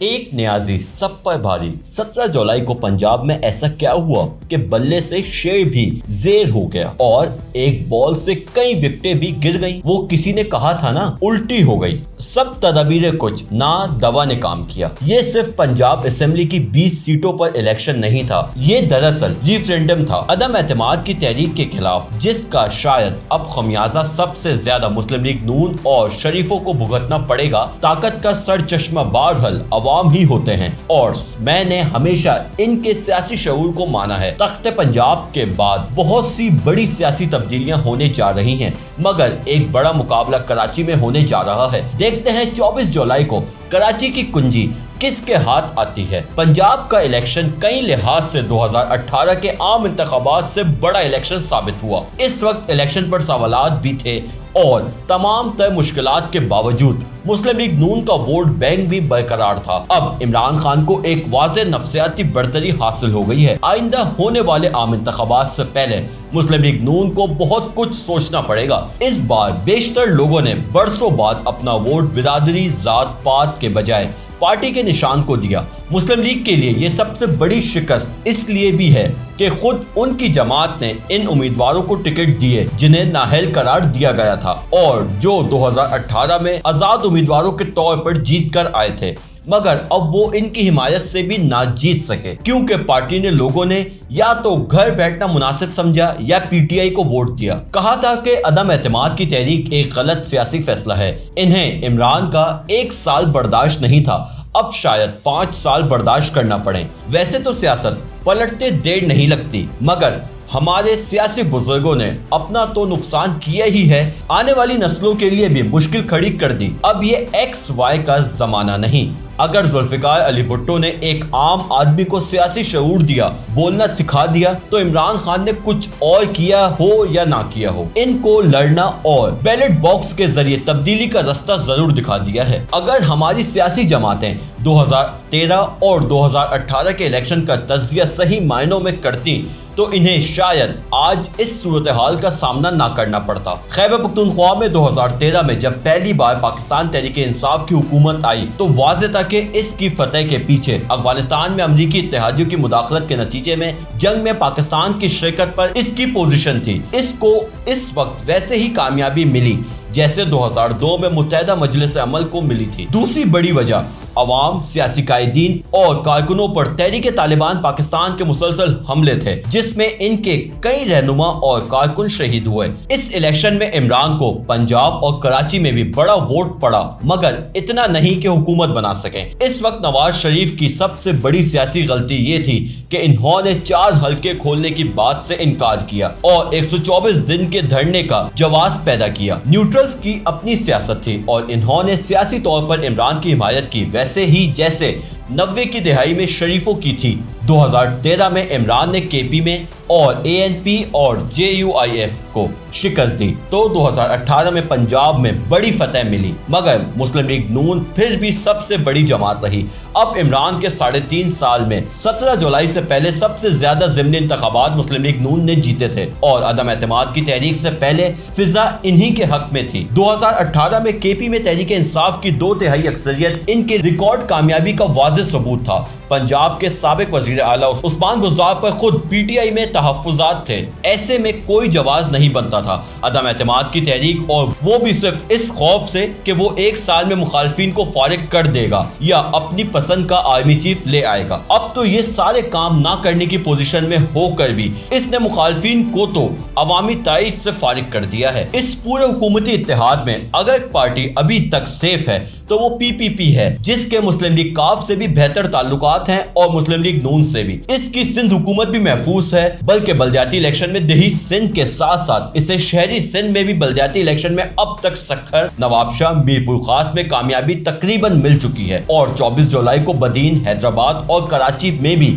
ایک نیازی سب پر بھاری 17 جولائی کو پنجاب میں ایسا کیا ہوا کہ بلے سے شیر بھی زیر ہو گیا اور ایک بال سے کئی وکٹیں بھی گر گئیں۔ وہ کسی نے کہا تھا نا، الٹی ہو گئی۔ سب تدابیر کچھ نہ دوا نے کام کیا۔ یہ صرف پنجاب اسمبلی کی 20 سیٹوں پر الیکشن نہیں تھا، یہ دراصل ریفرینڈم تھا عدم اعتماد کی تحریک کے خلاف، جس کا شاید اب خمیازہ سب سے زیادہ مسلم لیگ نون اور شریفوں کو بھگتنا پڑے گا۔ طاقت کا سر چشمہ بہرحال عوام ہی ہوتے ہیں اور میں نے ہمیشہ ان کے سیاسی شعور کو مانا ہے۔ تخت پنجاب کے بعد بہت سی بڑی سیاسی تبدیلیاں ہونے جا رہی ہیں، مگر ایک بڑا مقابلہ کراچی میں ہونے جا رہا ہے۔ دیکھتے ہیں 24 جولائی کو کراچی کی کنجی کس کے ہاتھ آتی ہے۔ پنجاب کا الیکشن کئی لحاظ سے 2018 کے عام انتخابات سے بڑا الیکشن ثابت ہوا۔ اس وقت الیکشن پر سوالات بھی تھے اور تمام تر مشکلات کے باوجود مسلم لیگ نون کا ووٹ بینک بھی برقرار تھا۔ اب عمران خان کو ایک واضح نفسیاتی برتری حاصل ہو گئی ہے۔ آئندہ ہونے والے عام انتخابات سے پہلے مسلم لیگ نون کو بہت کچھ سوچنا پڑے گا۔ اس بار بیشتر لوگوں نے برسوں بعد اپنا ووٹ برادری، ذات پات کے بجائے پارٹی کے نشان کو دیا۔ مسلم لیگ کے لیے یہ سب سے بڑی شکست اس لیے بھی ہے کہ خود ان کی جماعت نے ان امیدواروں کو ٹکٹ دیے جنہیں نااہل قرار دیا گیا تھا اور جو 2018 میں آزاد امیدواروں کے طور پر جیت کر آئے تھے، مگر اب وہ ان کی حمایت سے بھی نہ جیت سکے کیونکہ پارٹی نے لوگوں نے یا تو گھر بیٹھنا مناسب سمجھا یا پی ٹی آئی کو ووٹ دیا۔ کہا تھا کہ عدم اعتماد کی تحریک ایک غلط سیاسی فیصلہ ہے، انہیں عمران کا 1 سال برداشت نہیں تھا، اب شاید 5 سال برداشت کرنا پڑے۔ ویسے تو سیاست پلٹتے دیر نہیں لگتی، مگر ہمارے سیاسی بزرگوں نے اپنا تو نقصان کیا ہی ہے، آنے والی نسلوں کے لیے بھی مشکل کھڑی کر دی۔ اب یہ ایکس وائی کا زمانہ نہیں۔ اگر ذوالفقار علی بھٹو نے ایک عام آدمی کو سیاسی شعور دیا، بولنا سکھا دیا، تو عمران خان نے کچھ اور کیا ہو یا نہ کیا ہو، ان کو لڑنا اور بیلٹ باکس کے ذریعے تبدیلی کا رستہ ضرور دکھا دیا ہے۔ اگر ہماری سیاسی جماعتیں 2013 اور 2018 کے الیکشن کا تجزیہ صحیح معنوں میں کرتی تو انہیں شاید آج اس صورتحال کا سامنا نہ کرنا پڑتا۔ خیبر پختونخوا میں 2013 میں جب پہلی بار پاکستان تحریک انصاف کی حکومت آئی تو واضح تھا کہ اس کی فتح کے پیچھے افغانستان میں امریکی اتحادیوں کی مداخلت کے نتیجے میں جنگ میں پاکستان کی شرکت پر اس کی پوزیشن تھی۔ اس کو اس وقت ویسے ہی کامیابی ملی جیسے 2002 میں متحدہ مجلس عمل کو ملی تھی۔ دوسری بڑی وجہ عوام، سیاسی قائدین اور کارکنوں پر تحریک طالبان پاکستان کے مسلسل حملے تھے، جس میں ان کے کئی رہنما اور کارکن شہید ہوئے۔ اس الیکشن میں عمران کو پنجاب اور کراچی میں بھی بڑا ووٹ پڑا، مگر اتنا نہیں کہ حکومت بنا سکیں۔ اس وقت نواز شریف کی سب سے بڑی سیاسی غلطی یہ تھی کہ انہوں نے 4 حلقے کھولنے کی بات سے انکار کیا اور 124 دن کے دھرنے کا جواز پیدا کیا۔ نیوٹرلز کی اپنی سیاست تھی اور انہوں نے سیاسی طور پر عمران کی حمایت کی، ویسے ہی جیسے 90 کی دہائی میں شریفوں کی تھی۔ 2013 میں عمران نے کے پی میں اور اے این پی اور جے یو آئی ایف کو شکست دی تو 2018 میں پنجاب میں بڑی فتح ملی، مگر مسلم لیگ نون پھر بھی سب سے بڑی جماعت رہی۔ اب عمران کے 3.5 سال میں 17 جولائی سے پہلے سب سے زیادہ ضمنی انتخابات مسلم لیگ نون نے جیتے تھے اور عدم اعتماد کی تحریک سے پہلے فضا انہی کے حق میں تھی۔ 2018 میں کے پی میں تحریک انصاف کی 2/3 اکثریت ان کے ریکارڈ کامیابی کا واضح ثبوت تھا۔ پنجاب کے سابق وزیر اعلیٰ عثمان بزدار پر خود پی ٹی آئی میں تحفظات تھے، ایسے میں کوئی جواز نہیں بنتا تھا عدم اعتماد کی تحریک، اور وہ بھی صرف اس خوف سے کہ وہ 1 سال میں مخالفین کو فارغ کر دے گا یا اپنی پسند کا آرمی چیف لے آئے گا۔ اب تو یہ سارے کام نہ کرنے کی پوزیشن میں ہو کر بھی اس نے مخالفین کو تو عوامی تائید سے فارغ کر دیا ہے۔ اس پورے حکومتی اتحاد میں اگر ایک پارٹی ابھی تک سیف ہے تو وہ پی پی پی ہے، جس کے مسلم لیگ کاف سے بھی بہتر تعلقات ہیں اور مسلم لیگ نون سے بھی۔ اس کی سندھ حکومت بھی محفوظ ہے، بلکہ بلدیاتی الیکشن میں دیہی سندھ کے ساتھ ساتھ اسے شہری سندھ میں بھی بلدیاتی الیکشن میں اب تک سکھر، نواب شاہ، میرپور خاص میں کامیابی تقریباً مل چکی ہے اور 24 جولائی کو بدین، حیدرآباد اور کراچی میں بھی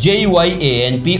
JUI, ANP